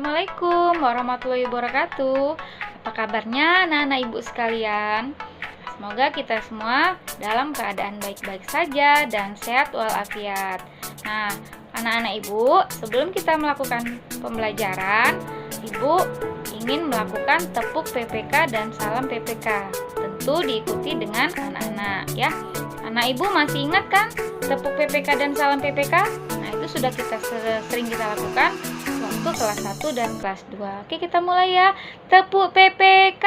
Assalamualaikum warahmatullahi wabarakatuh. Apa kabarnya anak-anak ibu sekalian? Semoga kita semua dalam keadaan baik-baik saja dan sehat walafiat. Nah, anak-anak ibu, sebelum kita melakukan pembelajaran, ibu ingin melakukan tepuk PPK dan salam PPK. Tentu diikuti dengan anak-anak ya. Anak ibu masih ingat kan tepuk PPK dan salam PPK? Nah, itu sudah sering kita lakukan waktu kelas 1 dan kelas 2. Oke, kita mulai ya. Tepuk PPK.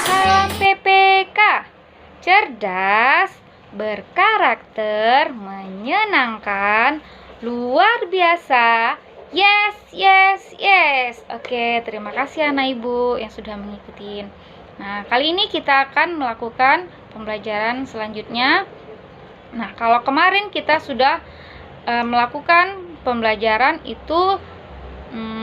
Salam PPK. Cerdas, berkarakter, menyenangkan, luar biasa. Yes, yes, yes. Oke, terima kasih anak ibu yang sudah mengikuti. Nah, kali ini kita akan melakukan pembelajaran selanjutnya. Nah, kalau kemarin kita sudah melakukan pembelajaran itu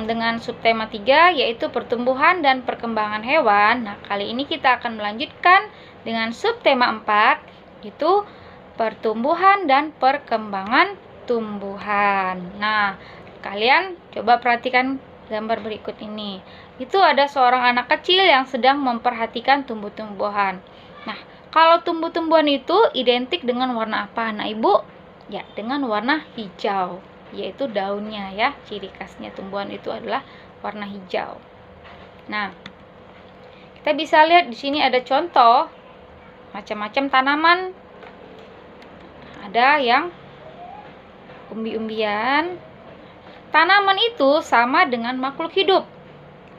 dengan subtema 3, yaitu pertumbuhan dan perkembangan hewan. Nah, kali ini kita akan melanjutkan dengan subtema 4, yaitu pertumbuhan dan perkembangan tumbuhan. Nah, kalian coba perhatikan gambar berikut ini. Itu ada seorang anak kecil yang sedang memperhatikan tumbuh-tumbuhan. Nah, kalau tumbuh-tumbuhan itu identik dengan warna apa, anak ibu? Ya, dengan warna hijau, yaitu daunnya ya. Ciri khasnya tumbuhan itu adalah warna hijau. Nah, kita bisa lihat di sini ada contoh macam-macam tanaman. Ada yang umbi-umbian. Tanaman itu sama dengan makhluk hidup.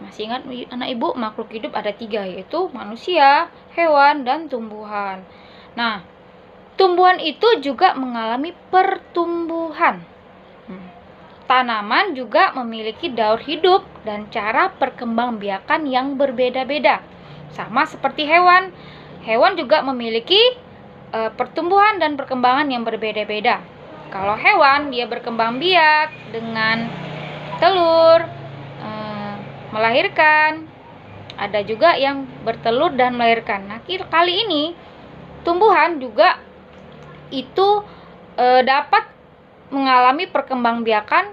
Masih ingat anak ibu, makhluk hidup ada 3, yaitu manusia, hewan, dan tumbuhan. Nah, tumbuhan itu juga mengalami pertumbuhan. Tanaman juga memiliki daur hidup dan cara perkembangbiakan yang berbeda-beda. Sama seperti hewan. Hewan juga memiliki pertumbuhan dan perkembangan yang berbeda-beda. Kalau hewan, dia berkembang biak dengan telur, melahirkan. Ada juga yang bertelur dan melahirkan. Nah, kali ini tumbuhan juga itu dapat mengalami perkembangbiakan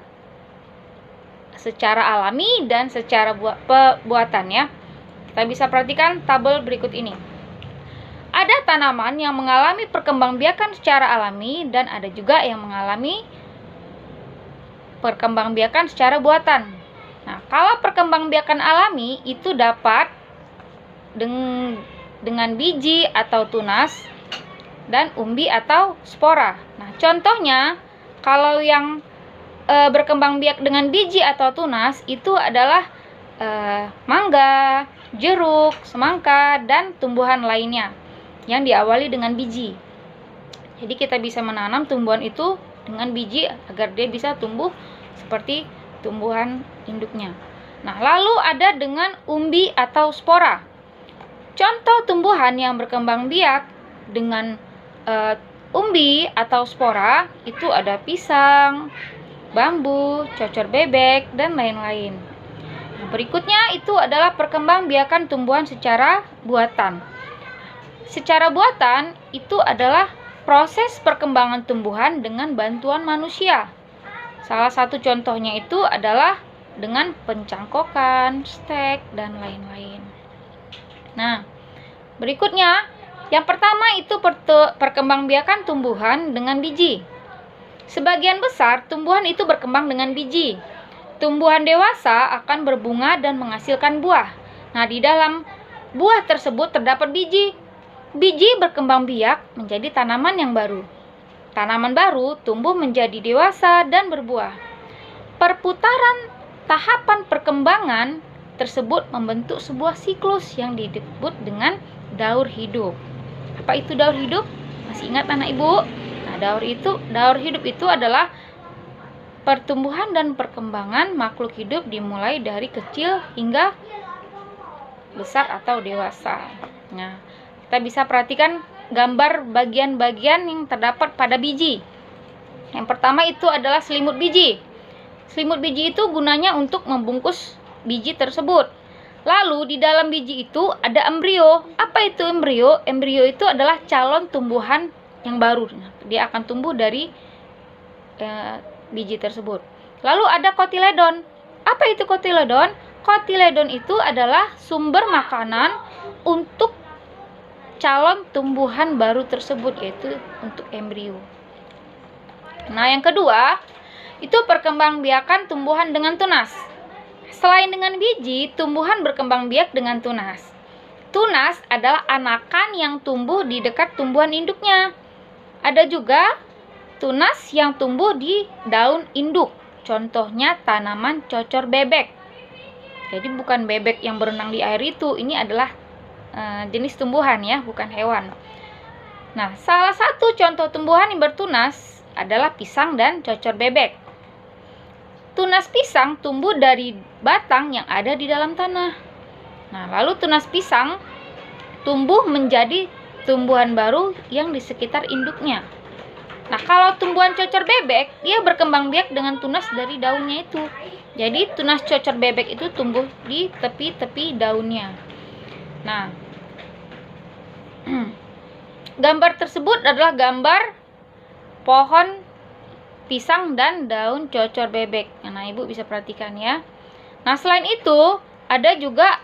secara alami dan secara buatan ya. Kita bisa perhatikan tabel berikut ini. Ada tanaman yang mengalami perkembangbiakan secara alami dan ada juga yang mengalami perkembangbiakan secara buatan. Nah, kalau perkembangbiakan alami itu dapat dengan biji atau tunas dan umbi atau spora. Nah, contohnya kalau yang berkembang biak dengan biji atau tunas itu adalah mangga, jeruk, semangka, dan tumbuhan lainnya yang diawali dengan biji. Jadi kita bisa menanam tumbuhan itu dengan biji agar dia bisa tumbuh seperti tumbuhan induknya. Nah, lalu ada dengan umbi atau spora. Contoh tumbuhan yang berkembang biak dengan umbi atau spora itu ada pisang, bambu, cocor bebek, dan lain-lain. Nah, berikutnya itu adalah perkembangbiakan tumbuhan secara buatan. Secara buatan itu adalah proses perkembangan tumbuhan dengan bantuan manusia. Salah satu contohnya itu adalah dengan pencangkokan, stek, dan lain-lain. Nah, berikutnya yang pertama itu perkembangbiakan tumbuhan dengan biji. Sebagian besar tumbuhan itu berkembang dengan biji. Tumbuhan dewasa akan berbunga dan menghasilkan buah. Nah, di dalam buah tersebut terdapat biji. Biji berkembang biak menjadi tanaman yang baru. Tanaman baru tumbuh menjadi dewasa dan berbuah. Perputaran tahapan perkembangan tersebut membentuk sebuah siklus yang disebut dengan daur hidup. Apa itu daur hidup? Masih ingat anak ibu? Nah, daur hidup itu adalah pertumbuhan dan perkembangan makhluk hidup dimulai dari kecil hingga besar atau dewasa. Nah, kita bisa perhatikan gambar bagian-bagian yang terdapat pada biji. Yang pertama itu adalah selimut biji. Selimut biji itu gunanya untuk membungkus biji tersebut. Lalu di dalam biji itu ada embrio. Apa itu embrio? Embrio itu adalah calon tumbuhan yang baru. Dia akan tumbuh dari biji tersebut. Lalu ada kotiledon. Apa itu kotiledon? Kotiledon itu adalah sumber makanan untuk calon tumbuhan baru tersebut, yaitu untuk embrio. Nah, yang kedua, itu perkembangbiakan tumbuhan dengan tunas. Selain dengan biji, tumbuhan berkembang biak dengan tunas. Tunas adalah anakan yang tumbuh di dekat tumbuhan induknya. Ada juga tunas yang tumbuh di daun induk. Contohnya tanaman cocor bebek. Jadi bukan bebek yang berenang di air itu, ini adalah jenis tumbuhan ya, bukan hewan. Nah, salah satu contoh tumbuhan yang bertunas adalah pisang dan cocor bebek. Tunas pisang tumbuh dari batang yang ada di dalam tanah. Nah, lalu tunas pisang tumbuh menjadi tumbuhan baru yang di sekitar induknya. Nah, kalau tumbuhan cocor bebek, dia berkembang biak dengan tunas dari daunnya itu. Jadi, tunas cocor bebek itu tumbuh di tepi-tepi daunnya. Nah, gambar tersebut adalah gambar pohon pisang dan daun cocor bebek. Nah, Ibu bisa perhatikan ya. Nah, selain itu, ada juga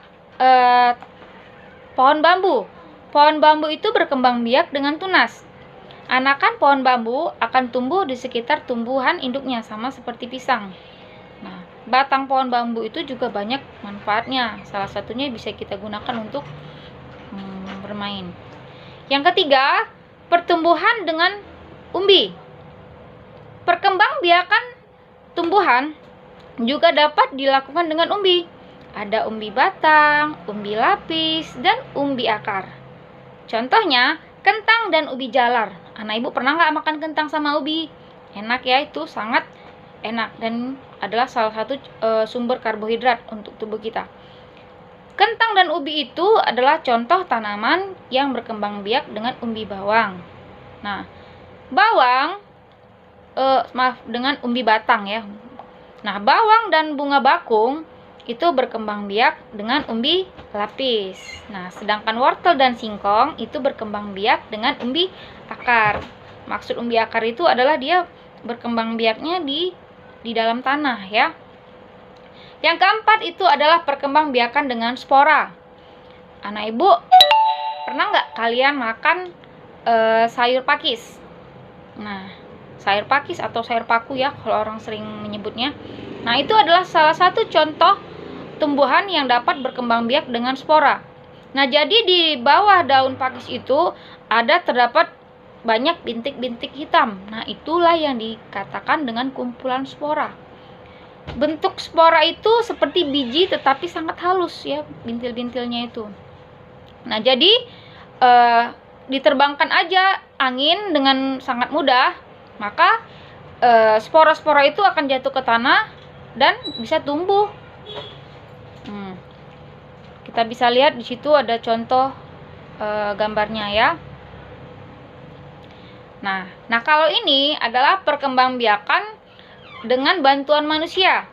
pohon bambu. Pohon bambu itu berkembang biak dengan tunas. Anakan pohon bambu akan tumbuh di sekitar tumbuhan induknya, sama seperti pisang. Nah, batang pohon bambu itu juga banyak manfaatnya. Salah satunya bisa kita gunakan untuk bermain. Yang ketiga, pertumbuhan dengan umbi. Perkembangbiakan tumbuhan juga dapat dilakukan dengan umbi. Ada umbi batang, umbi lapis, dan umbi akar. Contohnya, kentang dan ubi jalar. Anak Ibu pernah nggak makan kentang sama ubi? Enak ya, itu sangat enak dan adalah salah satu sumber karbohidrat untuk tubuh kita. Kentang dan ubi itu adalah contoh tanaman yang berkembang biak dengan umbi bawang. Nah, bawang, dengan umbi batang ya. Nah, bawang dan bunga bakung itu berkembang biak dengan umbi lapis. Nah, sedangkan wortel dan singkong itu berkembang biak dengan umbi akar. Maksud umbi akar itu adalah dia berkembang biaknya di dalam tanah ya. Yang keempat itu adalah perkembangbiakan dengan spora. Anak Ibu, pernah nggak kalian makan sayur pakis? Nah, sayur pakis atau sayur paku ya, kalau orang sering menyebutnya. Nah, itu adalah salah satu contoh tumbuhan yang dapat berkembang biak dengan spora. Nah, jadi di bawah daun pakis itu terdapat banyak bintik-bintik hitam. Nah, itulah yang dikatakan dengan kumpulan spora. Bentuk spora itu seperti biji tetapi sangat halus ya, bintil-bintilnya itu. Nah, jadi diterbangkan aja angin dengan sangat mudah, maka spora-spora itu akan jatuh ke tanah dan bisa tumbuh. Kita bisa lihat di situ ada contoh gambarnya ya. Nah, kalau ini adalah perkembangbiakan dengan bantuan manusia.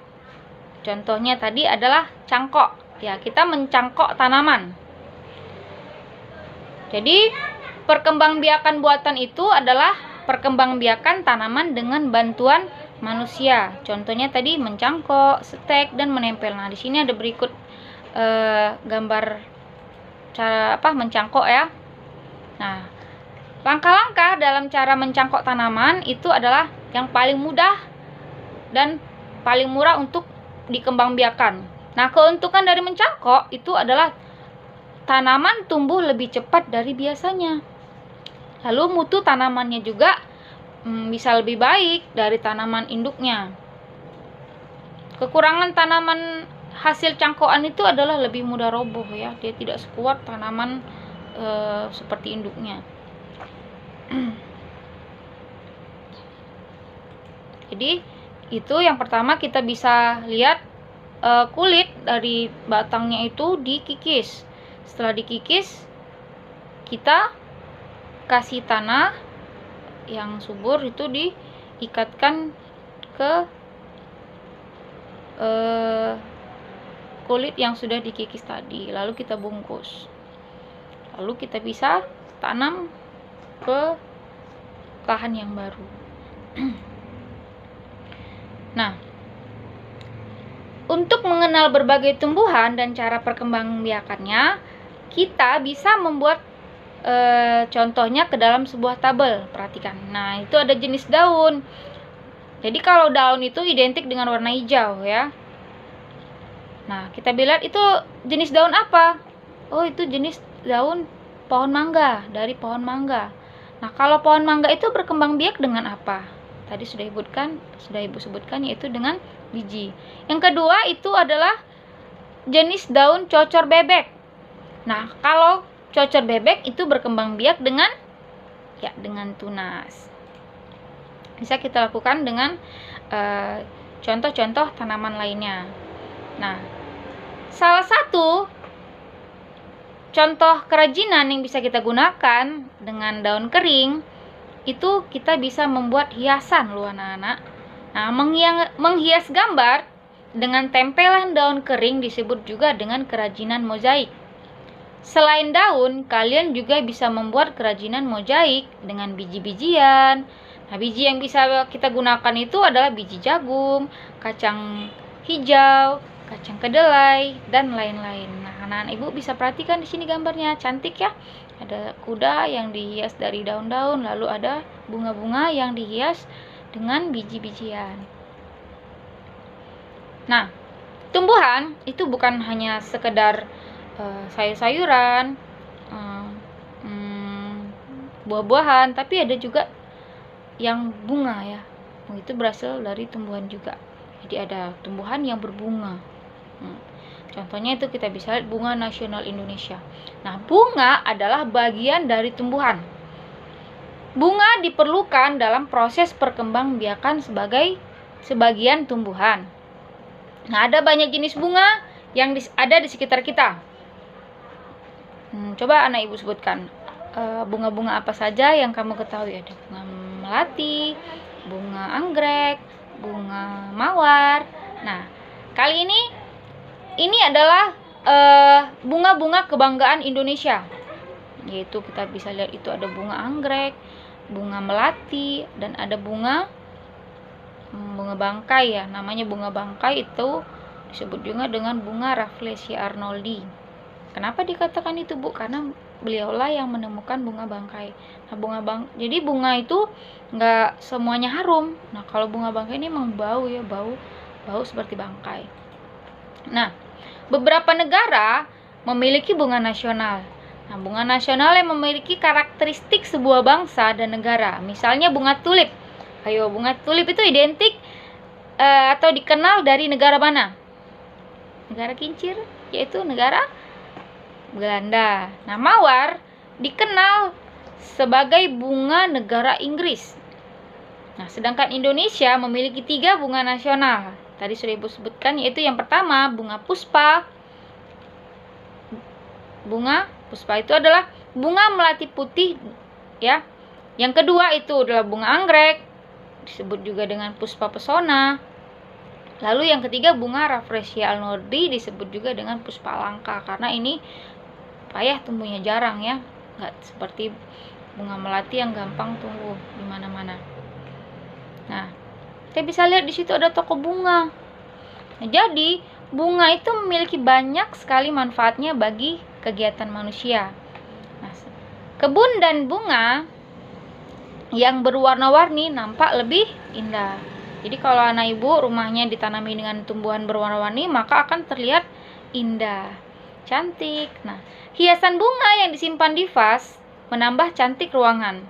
Contohnya tadi adalah cangkok. Ya, kita mencangkok tanaman. Jadi, perkembangbiakan buatan itu adalah perkembangbiakan tanaman dengan bantuan manusia. Contohnya tadi mencangkok, setek, dan menempel. Nah, di sini ada berikut gambar cara mencangkok ya. Nah, langkah-langkah dalam cara mencangkok tanaman itu adalah yang paling mudah dan paling murah untuk dikembangbiakan. Nah, keuntungan dari mencangkok itu adalah tanaman tumbuh lebih cepat dari biasanya. Lalu mutu tanamannya juga bisa lebih baik dari tanaman induknya. Kekurangan tanaman hasil cangkokan itu adalah lebih mudah roboh ya. Dia tidak sekuat tanaman seperti induknya. Jadi itu yang pertama, kita bisa lihat kulit dari batangnya itu dikikis. Setelah dikikis, kita kasih tanah yang subur itu diikatkan ke kulit yang sudah dikikis tadi, lalu kita bungkus. Lalu kita bisa tanam ke lahan yang baru. Nah, untuk mengenal berbagai tumbuhan dan cara perkembangbiakannya, kita bisa membuat contohnya ke dalam sebuah tabel. Perhatikan. Nah, itu ada jenis daun. Jadi kalau daun itu identik dengan warna hijau ya. Nah, kita lihat itu jenis daun apa? Oh, itu jenis daun pohon mangga, dari pohon mangga. Nah, kalau pohon mangga itu berkembang biak dengan apa? Tadi sudah Ibu sebutkan yaitu dengan biji. Yang kedua itu adalah jenis daun cocor bebek. Nah, kalau cocor bebek itu berkembang biak dengan tunas. Bisa kita lakukan dengan contoh-contoh tanaman lainnya. Nah, salah satu contoh kerajinan yang bisa kita gunakan dengan daun kering itu kita bisa membuat hiasan loh anak-anak. Nah, menghias gambar dengan tempelan daun kering disebut juga dengan kerajinan mozaik. Selain daun, kalian juga bisa membuat kerajinan mozaik dengan biji-bijian. Nah, biji yang bisa kita gunakan itu adalah biji jagung, kacang hijau, kacang kedelai, dan lain-lain. Nah, anak-anak Ibu bisa perhatikan di sini gambarnya, cantik ya. Ada kuda yang dihias dari daun-daun, lalu ada bunga-bunga yang dihias dengan biji-bijian. Nah, tumbuhan itu bukan hanya sekedar sayur-sayuran, buah-buahan, tapi ada juga yang bunga ya. Itu berasal dari tumbuhan juga. Jadi ada tumbuhan yang berbunga. Contohnya itu kita bisa lihat bunga nasional Indonesia. Nah, bunga adalah bagian dari tumbuhan. Bunga diperlukan dalam proses perkembangbiakan sebagai sebagian tumbuhan. Nah, ada banyak jenis bunga yang ada di sekitar kita. Coba anak Ibu sebutkan bunga-bunga apa saja yang kamu ketahui. Ada bunga melati, bunga anggrek, bunga mawar. Nah, kali ini adalah bunga-bunga kebanggaan Indonesia. Yaitu kita bisa lihat itu ada bunga anggrek, bunga melati, dan ada bunga bangkai ya. Namanya bunga bangkai itu disebut juga dengan bunga Rafflesia arnoldi. Kenapa dikatakan itu, Bu? Karena beliaulah yang menemukan bunga bangkai. Nah, jadi bunga itu nggak semuanya harum. Nah, kalau bunga bangkai ini memang bau ya, bau seperti bangkai. Nah, beberapa negara memiliki bunga nasional. Nah, bunga nasional yang memiliki karakteristik sebuah bangsa dan negara. Misalnya bunga tulip. Ayo, bunga tulip itu identik atau dikenal dari negara mana? Negara kincir, yaitu negara Belanda. Nah, mawar dikenal sebagai bunga negara Inggris. Nah, sedangkan Indonesia memiliki 3 bunga nasional. Tadi sudah Ibu sebutkan, yaitu yang pertama bunga puspa. Bunga puspa itu adalah bunga melati putih ya. Yang kedua itu adalah bunga anggrek, disebut juga dengan puspa pesona. Lalu yang ketiga bunga Rafflesia arnoldi, disebut juga dengan puspa langka, karena ini payah tumbuhnya, jarang ya, nggak seperti bunga melati yang gampang tumbuh di mana-mana. Nah, kita bisa lihat di situ ada toko bunga. Nah, jadi bunga itu memiliki banyak sekali manfaatnya bagi kegiatan manusia. Nah, kebun dan bunga yang berwarna-warni nampak lebih indah. Jadi kalau anak Ibu rumahnya ditanami dengan tumbuhan berwarna-warni, maka akan terlihat indah, cantik. Nah, hiasan bunga yang disimpan di vas menambah cantik ruangan.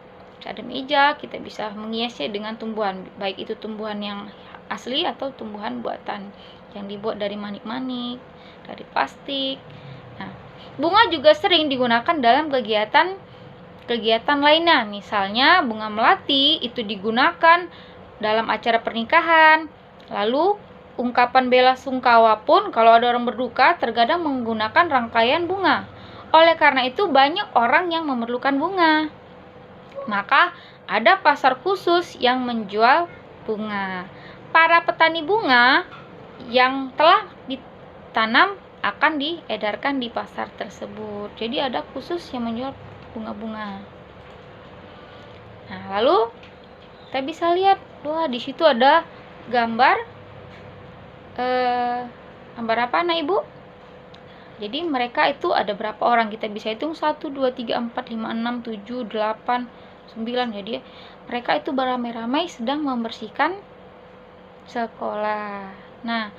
Ada meja, kita bisa menghiasnya dengan tumbuhan, baik itu tumbuhan yang asli atau tumbuhan buatan yang dibuat dari manik-manik, dari plastik. Nah, bunga juga sering digunakan dalam kegiatan lainnya. Misalnya bunga melati itu digunakan dalam acara pernikahan. Lalu ungkapan bela sungkawa pun kalau ada orang berduka terkadang menggunakan rangkaian bunga. Oleh karena itu banyak orang yang memerlukan bunga. Maka ada pasar khusus yang menjual bunga. Para petani bunga yang telah ditanam akan diedarkan di pasar tersebut. Jadi ada khusus yang menjual bunga-bunga. Nah, lalu kita bisa lihat, wah di situ ada gambar gambar apa anak ibu? Jadi mereka itu ada berapa orang? Kita bisa hitung 1, 2, 3, 4, 5, 6, 7, 8, 9. Jadi mereka itu beramai-ramai sedang membersihkan sekolah. Nah,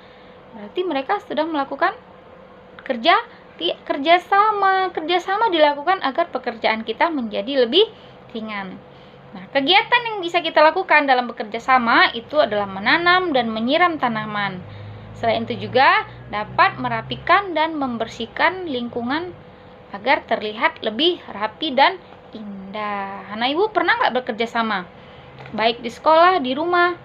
berarti mereka sedang melakukan kerjasama dilakukan agar pekerjaan kita menjadi lebih ringan. Nah, kegiatan yang bisa kita lakukan dalam bekerja sama itu adalah menanam dan menyiram tanaman. Selain itu juga dapat merapikan dan membersihkan lingkungan agar terlihat lebih rapi dan indah. Anak ibu pernah nggak bekerja sama? Baik di sekolah, di rumah.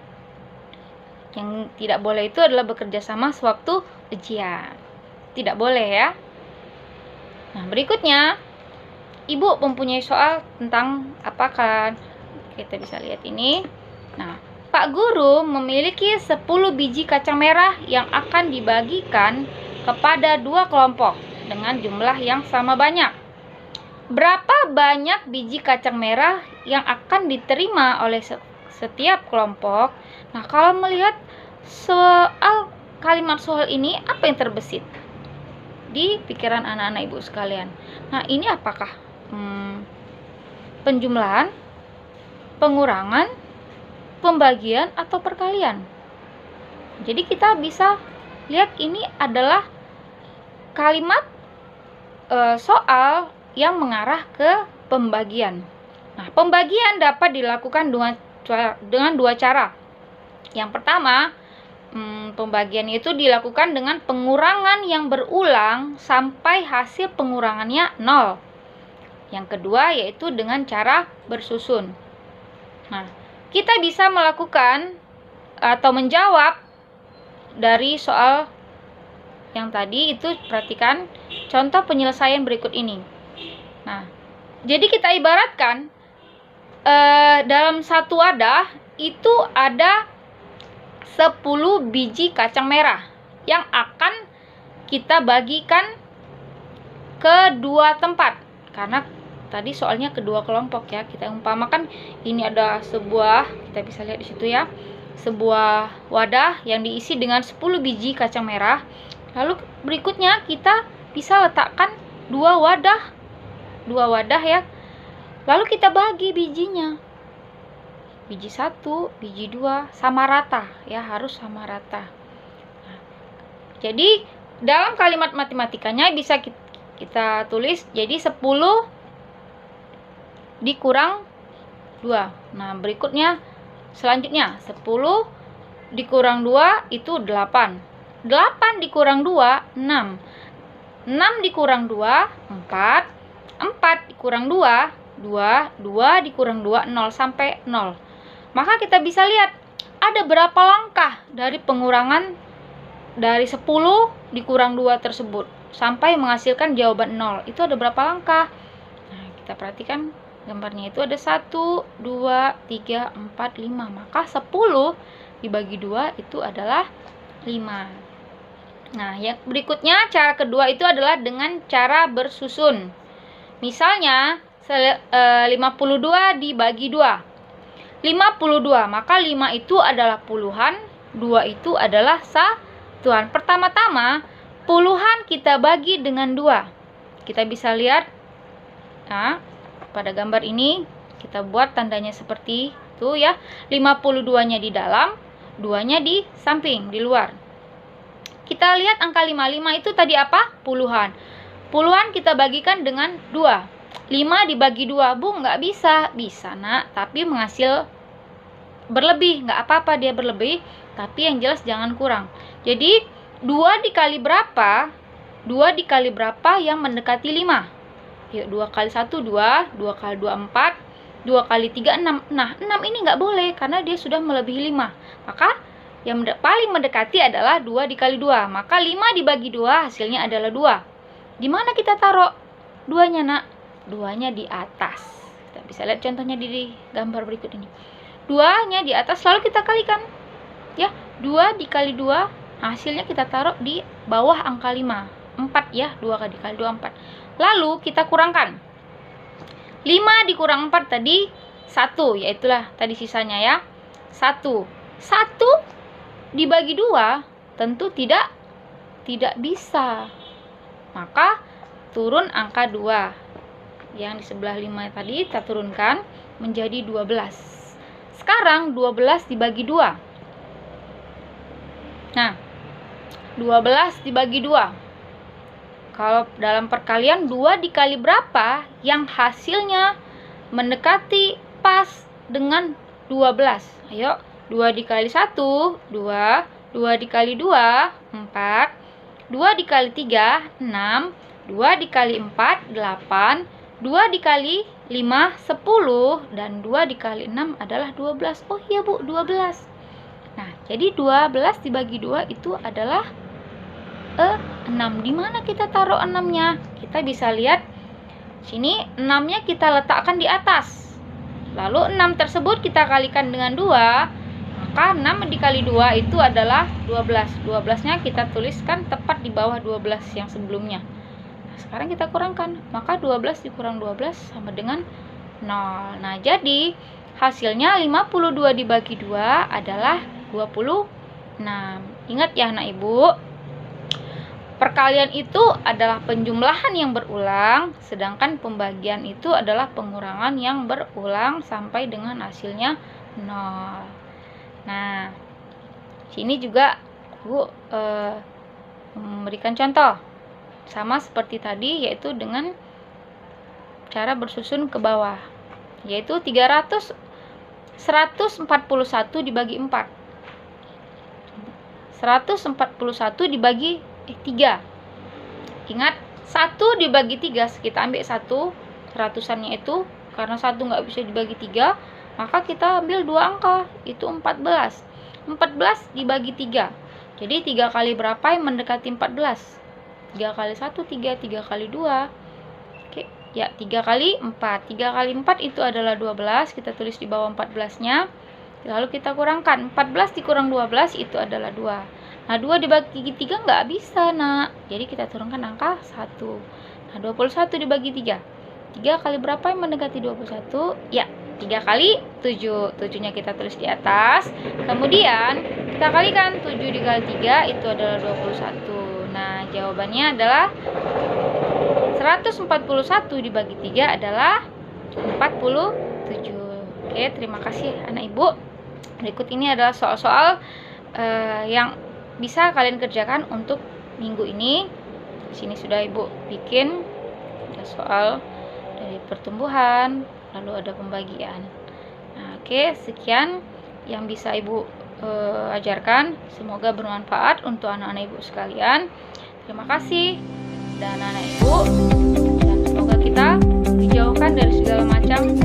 Yang tidak boleh itu adalah bekerja sama sewaktu ujian. Tidak boleh ya. Nah, berikutnya ibu mempunyai soal tentang apa kan? Kita bisa lihat ini. Nah, Pak Guru memiliki 10 biji kacang merah yang akan dibagikan kepada 2 kelompok dengan jumlah yang sama banyak. Berapa banyak biji kacang merah yang akan diterima oleh setiap kelompok? Nah, kalau melihat kalimat soal ini, apa yang terbesit di pikiran anak-anak ibu sekalian? Nah, ini apakah penjumlahan, pengurangan, pembagian, atau perkalian? Jadi kita bisa lihat ini adalah kalimat soal yang mengarah ke pembagian. Nah, pembagian dapat dilakukan dengan 2 cara. Yang pertama, pembagian itu dilakukan dengan pengurangan yang berulang sampai hasil pengurangannya 0. Yang kedua yaitu dengan cara bersusun. Nah, kita bisa melakukan atau menjawab dari soal yang tadi itu, perhatikan contoh penyelesaian berikut ini. Nah, jadi kita ibaratkan dalam satu wadah itu ada 10 biji kacang merah yang akan kita bagikan ke 2 tempat. Karena tadi soalnya kedua kelompok ya. Kita umpamakan ini ada sebuah, kita bisa lihat di situ ya, sebuah wadah yang diisi dengan 10 biji kacang merah. Lalu berikutnya kita bisa letakkan 2 wadah ya. Lalu kita bagi bijinya. Biji 1, biji 2 sama rata ya, harus sama rata. Nah, jadi dalam kalimat matematikanya bisa kita tulis jadi 10 dikurang 2. Nah, berikutnya selanjutnya 10 dikurang 2 itu 8. 8 dikurang 2 6. 6 dikurang 2 4. 4 dikurang 2 2. 2 dikurang 2 0 sampai 0. Maka kita bisa lihat ada berapa langkah dari pengurangan dari 10 dikurang 2 tersebut sampai menghasilkan jawaban 0. Itu ada berapa langkah? Nah, kita perhatikan gambarnya itu ada 1, 2, 3, 4, 5. Maka 10 dibagi 2 itu adalah 5. Nah, yang berikutnya cara kedua itu adalah dengan cara bersusun. Misalnya 52 dibagi 2. 52, maka 5 itu adalah puluhan, 2 itu adalah satuan. Pertama-tama, puluhan kita bagi dengan 2. Kita bisa lihat, nah, pada gambar ini, kita buat tandanya seperti itu ya. 52-nya di dalam, 2-nya di samping, di luar. Kita lihat angka 55 itu tadi apa? Puluhan. Puluhan kita bagikan dengan 2. 5 dibagi 2, Bu, nggak bisa. Bisa, nak, tapi menghasil berlebih. Nggak apa-apa dia berlebih, tapi yang jelas jangan kurang. Jadi, 2 dikali berapa? 2 dikali berapa yang mendekati 5? Yuk, 2 kali 1, 2. 2 kali 2, 4. 2 kali 3, 6. Nah, 6 ini nggak boleh, karena dia sudah melebihi 5. Maka, yang paling mendekati adalah 2 dikali 2. Maka, 5 dibagi 2, hasilnya adalah 2. Di mana kita taruh 2-nya, nak? 2-nya di atas. Kita bisa lihat contohnya di gambar berikut ini. 2-nya di atas, lalu kita kalikan. Ya, 2 dikali 2, hasilnya kita taruh di bawah angka 5. 4 ya. 2 dikali 2, 4. Lalu kita kurangkan. 5 dikurang 4 tadi 1, yaitulah tadi sisanya ya. 1. 1 dibagi 2 tentu tidak bisa. Maka turun angka 2. Yang di sebelah 5 tadi kita turunkan menjadi 12. Sekarang 12 dibagi 2. Nah, 12 dibagi 2. Kalau dalam perkalian 2 dikali berapa yang hasilnya mendekati pas dengan 12. Ayo, 2 dikali 1, 2. 2 dikali 2, 4. 2 dikali 3, 6. 2 dikali 4, 8. 2 dikali 5, 10. Dan 2 dikali 6 adalah 12. Oh iya Bu, 12. Nah, jadi 12 dibagi 2 itu adalah 6. Di mana kita taruh 6-nya? Kita bisa lihat sini 6-nya kita letakkan di atas. Lalu 6 tersebut kita kalikan dengan 2, maka 6 dikali 2 itu adalah 12. 12-nya kita tuliskan tepat di bawah 12 yang sebelumnya. Sekarang kita kurangkan, maka 12 dikurang 12 sama dengan 0. Nah, jadi hasilnya 52 dibagi 2 adalah 26. Ingat ya anak ibu, perkalian itu adalah penjumlahan yang berulang, sedangkan pembagian itu adalah pengurangan yang berulang sampai dengan hasilnya 0. Nah, sini juga Bu memberikan contoh sama seperti tadi, yaitu dengan cara bersusun ke bawah, yaitu 141 dibagi 4. 141 dibagi 3. Ingat, 1 dibagi 3, kita ambil 1 seratusannya itu, karena 1 nggak bisa dibagi 3, maka kita ambil 2 angka, itu 14. 14 dibagi 3. Jadi 3 kali berapa yang mendekati 14? 3 kali 1, 3. 3 kali 2. Oke, ya 3 kali 4. 3 kali 4 itu adalah 12. Kita tulis di bawah 14-nya. Lalu kita kurangkan. 14 dikurang 12 itu adalah 2. Nah, 2 dibagi 3 nggak bisa, nak. Jadi kita turunkan angka 1. Nah, 21 dibagi 3. 3 kali berapa yang mendekati 21? Ya, 3 kali 7. 7-nya kita tulis di atas. Kemudian kita kalikan 7 dikali 3 itu adalah 21. Nah, jawabannya adalah 141 dibagi 3 adalah 47. Oke, terima kasih anak ibu. Berikut ini adalah soal-soal yang bisa kalian kerjakan untuk minggu ini. Di sini sudah ibu bikin ada soal dari pertumbuhan, lalu ada pembagian. Nah, oke, sekian yang bisa ibu ajarkan. Semoga bermanfaat untuk anak-anak ibu sekalian. Terima kasih dan anak ibu, dan semoga kita dijauhkan dari segala macam